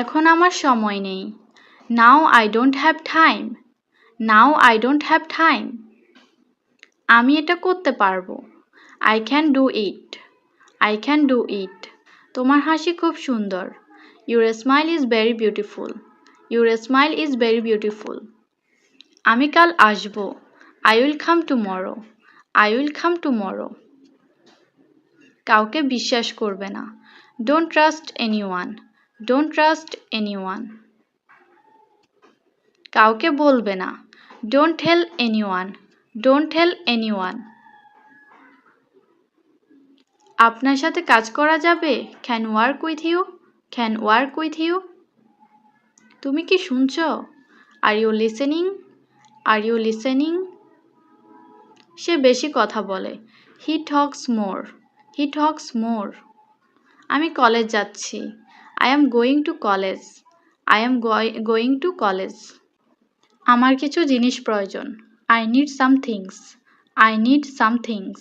এখন আমার সময় নেই। Now I don't have time. Now I don't have time. আমি এটা করতে পারবো। I can do it. I can do it. তোমার হাসি খুব সুন্দর। Your smile is very beautiful. Your smile is very beautiful. আমি কাল আসবো। I will come tomorrow. I will come tomorrow. কাউকে বিশ্বাস করবে না। Don't trust anyone. Don't trust anyone. কাউকে বলবে না। Don't tell anyone. Don't tell anyone. আপনার সাথে কাজ করা যাবে? Can work with you? Can work with you? তুমি কি শুনছো? Are you listening? Are you listening? সে বেশি কথা বলে। He talks more. He talks more. আমি কলেজ যাচ্ছি। I am going to college. I am going to college. আমার কিছু জিনিস প্রয়োজন। I need some things. I need some things.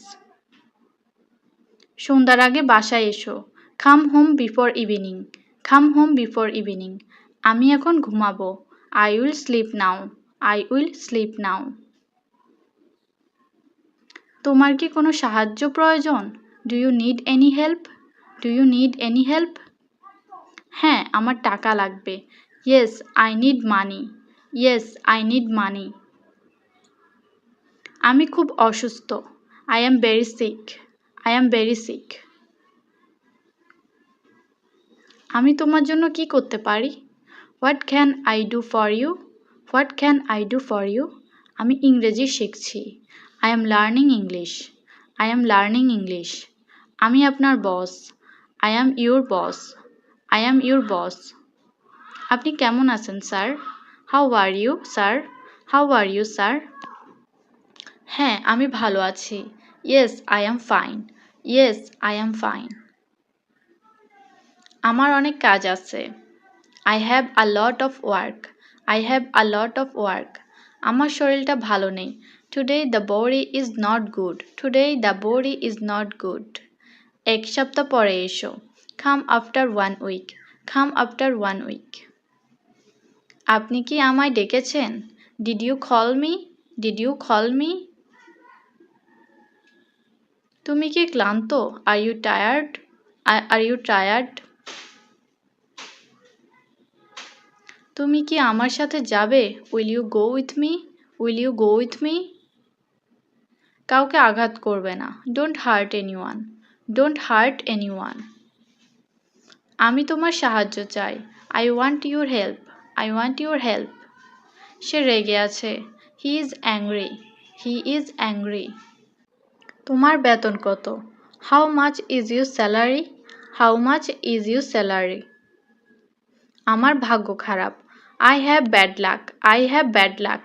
সন্ধ্যার আগে বাসায় এসো। Come home before evening. Come home before evening. আমি এখন ঘুমাবো। I will sleep now. I will sleep now. তোমার কি কোনো সাহায্য প্রয়োজন? Do you need any help? Do you need any help? হ্যাঁ, আমার টাকা লাগবে। Yes, I need money. Yes, I need money. আমি খুব অসুস্থ। I am very sick. I am very sick. আমি তোমার জন্য কি করতে পারি? What can I do for you? What can I do for you? আমি ইংরেজি শিখছি। I am learning English. I am learning English. আমি আপনার বস। I am your boss. I am your boss. আপনি কেমন আছেন sir? How are you, sir? How are you, sir? হ্যাঁ, আমি ভালো আছি। Yes, I am fine. Yes, I am fine. আমার অনেক কাজ আছে। I have a lot of work. I have a lot of work. আমার শরীরটা ভালো নেই। Today the body is not good. Today the body is not good. এক সপ্তাহ পরে এসো। Come after 1 week. Come after 1 week. আপনি কি আমায় ডেকেছেন? Did you call me? Did you call me? তুমি কি ক্লান্ত? Are you tired? Are you tired? তুমি কি আমার সাথে যাবে? Will you go with me? Will you go with me? কাউকে আঘাত করবে না। Don't hurt anyone. Don't hurt anyone. আমি তোমার সাহায্য চাই। I want your help. I want your help. সে রেগে আছে। He is angry. He is angry. তোমার বেতন কত? How much is your salary? How much is your salary? আমার ভাগ্য খারাপ। I have bad luck. I have bad luck.